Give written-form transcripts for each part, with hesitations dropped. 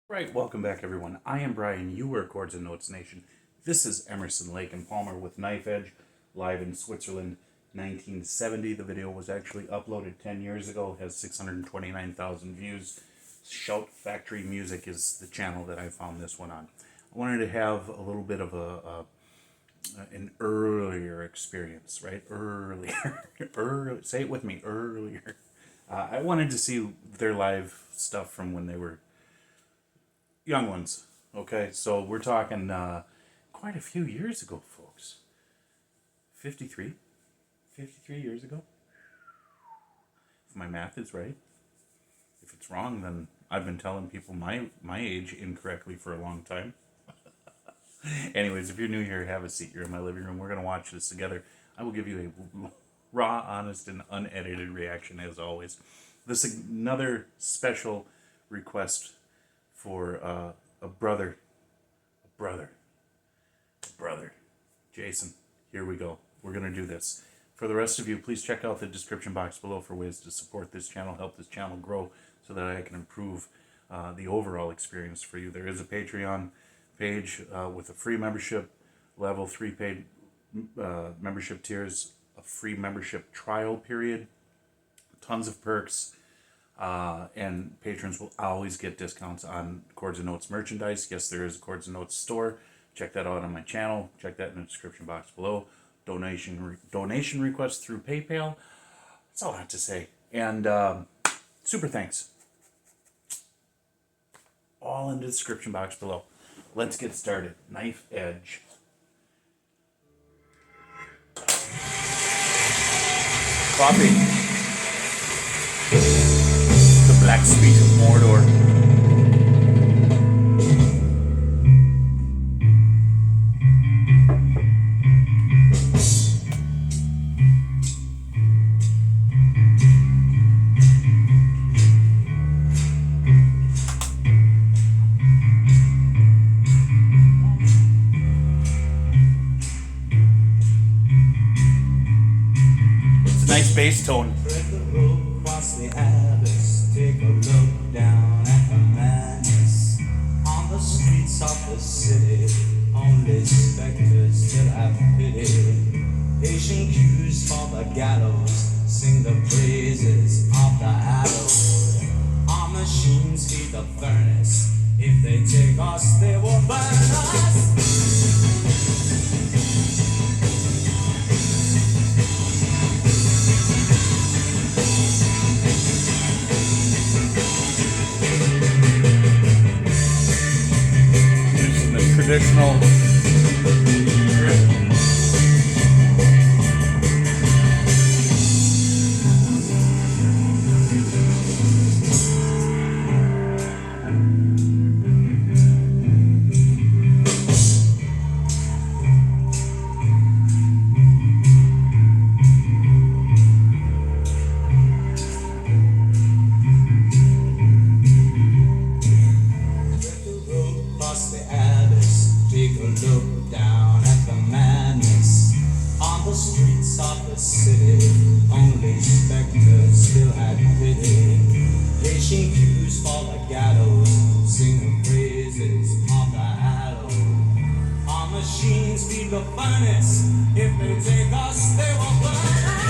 Right, welcome back everyone. I am Brian, you are Chords and Notes Nation. This is Emerson, Lake and Palmer with Knife Edge, live in Switzerland, 1970. The video was actually uploaded 10 years ago, has 629,000 views. Shout Factory Music is the channel that I found this one on. I wanted to have a little bit of an earlier experience, right? Earlier, say it with me, earlier. I wanted to see their live stuff from when they were young ones. Okay, so we're talking quite a few years ago, folks. 53 years ago, if my math is right. If it's wrong, then I've been telling people my age incorrectly for a long time. Anyways, if you're new here, have a seat. You're in my living room. We're going to watch this together. I will give you a raw, honest, and unedited reaction as always. This is another special request for a brother. Jason, here we go. We're going to do this. For the rest of you, please check out the description box below for ways to support this channel, help this channel grow so that I can improve the overall experience for you. There is a Patreon page with a free membership level, 3 paid membership tiers, a free membership trial period, tons of perks, and patrons will always get discounts on Chords and Notes merchandise. Yes, there is a Chords and Notes store. Check that out on my channel. Check that in the description box below. Donation requests through PayPal. That's all I have to say. And super thanks. All in the description box below. Let's get started. Knife Edge. Coffee. The Black Speech of Mordor. It's a nice bass tone. Tread the road, cross the abyss, take a look down at the madness. On the streets of the city, only specters still have pity. Patient cues for the gallows, sing the praises of the hallowed. Our machines feed the furnace, if they take us, they will burn us. Traditional Look down at the madness on the streets of the city. Only specters still had pity. Patient cues for the gallows, sing the praises of the hallowed. Our machines feed the furnace, if they take us, they will burn us.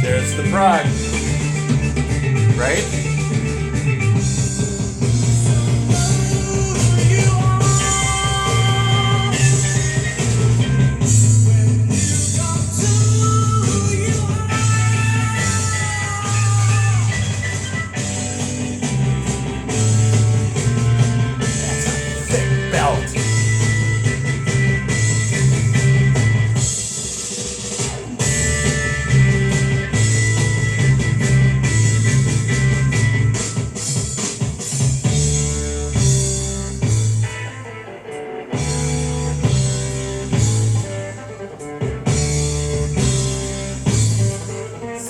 There's the pride, right? Thick belt.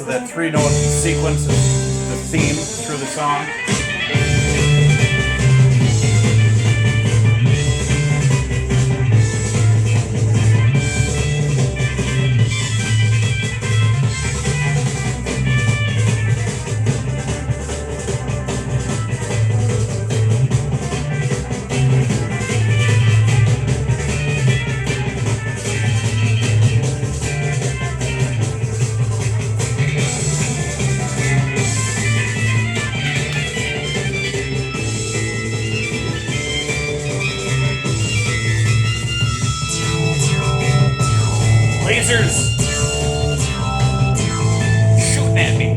So that 3-note sequence is the theme through the song. Lasers shooting at me.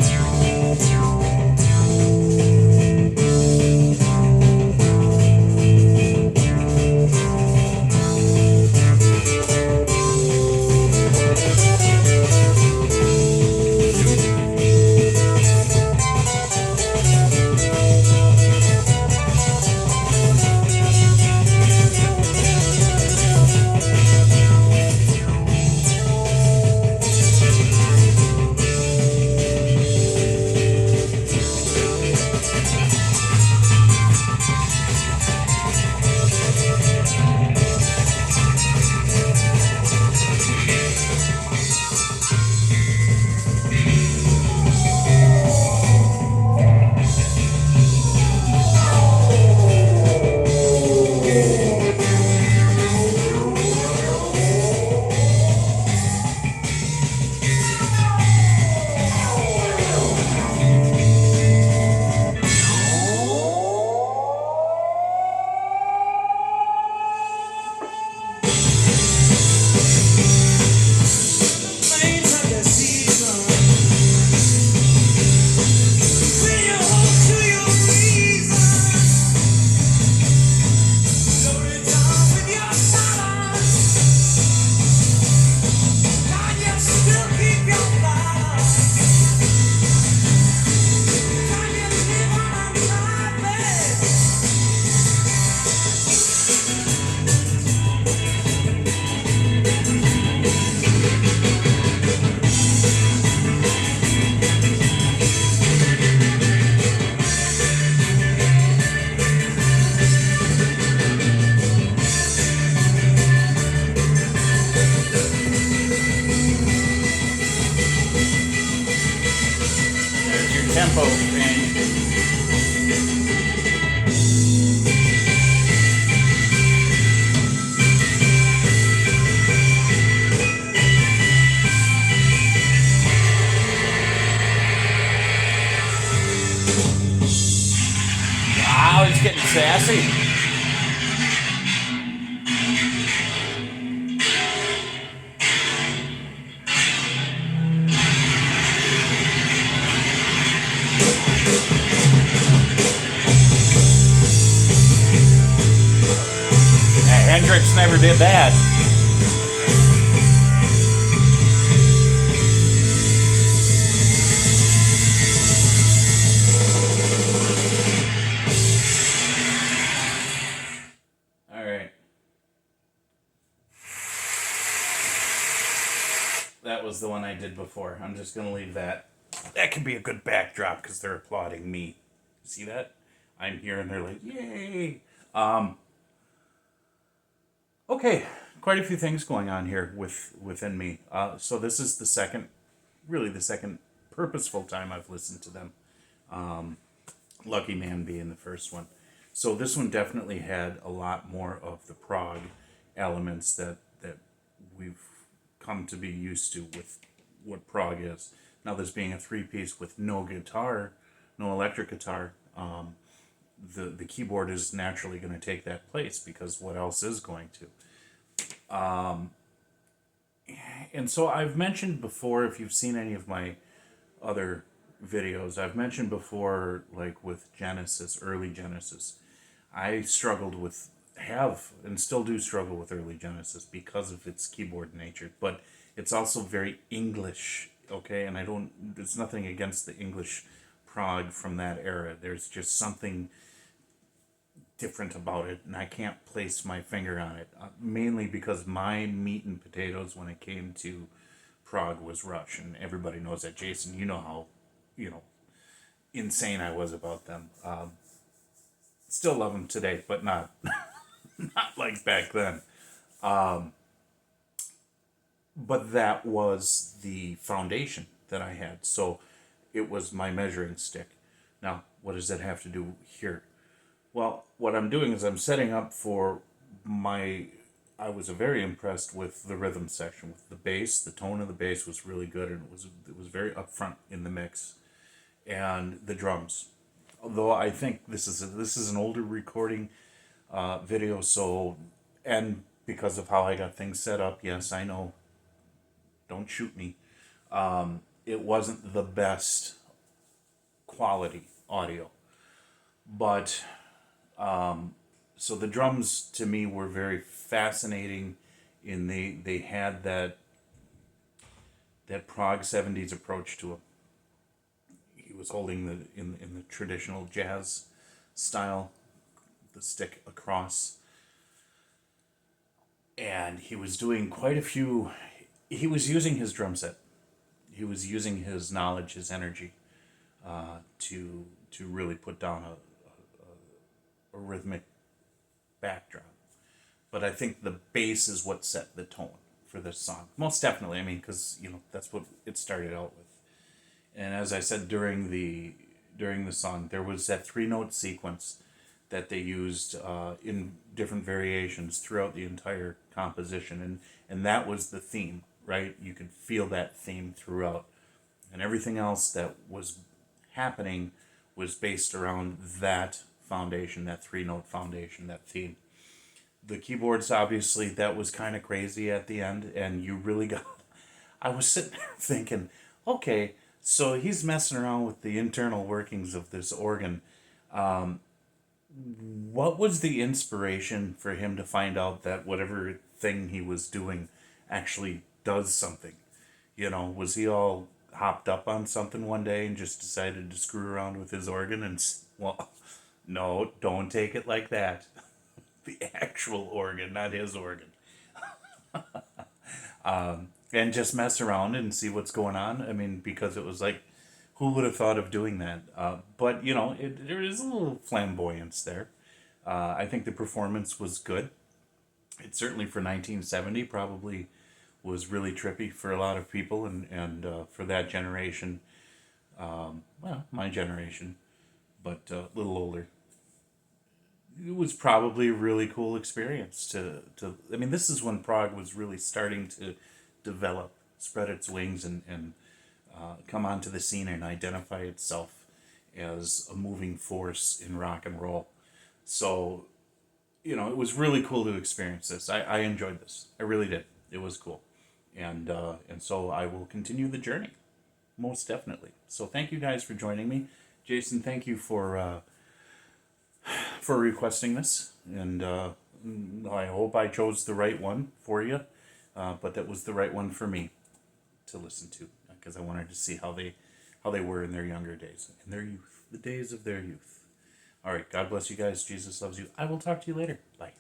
There's your tempo range. Wow, he's getting sassy. Hendrix never did that. All right. That was the one I did before. I'm just going to leave that. That could be a good backdrop because they're applauding me. See that? I'm here and they're like, yay. Okay, quite a few things going on here within me. So this is the second purposeful time I've listened to them. Lucky Man being the first one. So this one definitely had a lot more of the prog elements that we've come to be used to with what prog is. Now this being a 3-piece with no guitar, no electric guitar, the keyboard is naturally going to take that place because what else is going to? And so I've mentioned before, if you've seen any of my other videos, I've mentioned before, like with Genesis, early Genesis, I struggled with, have, and still do struggle with early Genesis because of its keyboard nature, but it's also very English, okay? And there's nothing against the English prog from that era. There's just something different about it, and I can't place my finger on it, mainly because my meat and potatoes when it came to Prague was Rush, and everybody knows that. Jason, you know how, you know, insane I was about them. Still love them today, but not not like back then. But that was the foundation that I had. So it was my measuring stick. Now, what does that have to do here? Well, what I'm doing is I'm setting up for my. I was very impressed with the rhythm section, with the bass. The tone of the bass was really good, and it was very upfront in the mix, and the drums. Although I think this is an older recording video, so, and because of how I got things set up, yes, I know. Don't shoot me. It wasn't the best quality audio, but so the drums to me were very fascinating. In they had that Prague '70s approach to it. He was holding in the traditional jazz style, the stick across, and he was doing quite a few. He was using his drum set. He was using his knowledge, his energy, to really put down a rhythmic backdrop. But I think the bass is what set the tone for this song. Most definitely. I mean, because that's what it started out with. And as I said during the song, there was that 3-note sequence that they used in different variations throughout the entire composition, and that was the theme, right? You could feel that theme throughout, and everything else that was happening was based around that foundation, that 3-note foundation, that theme. The keyboards, obviously, that was kind of crazy at the end, and you really got. I was sitting there thinking, okay, so he's messing around with the internal workings of this organ. What was the inspiration for him to find out that whatever thing he was doing actually does something? Was he all hopped up on something one day and just decided to screw around with his organ? And, well, no, don't take it like that. The actual organ, not his organ. And just mess around and see what's going on. I mean, because it was like, who would have thought of doing that? But, there is a little flamboyance there. I think the performance was good. It certainly for 1970 probably was really trippy for a lot of people, and for that generation, well, my generation, but a little older. It was probably a really cool experience to I mean, this is when Prague was really starting to develop, spread its wings, and come onto the scene and identify itself as a moving force in rock and roll. So, it was really cool to experience this. I enjoyed this. I really did. It was cool. And so I will continue the journey, most definitely. So thank you guys for joining me. Jason, thank you for requesting this, and I hope I chose the right one for you, but that was the right one for me to listen to, because I wanted to see how they were in their younger days, in their youth, the days of their youth. All right, God bless you guys. Jesus loves you. I will talk to you later. Bye.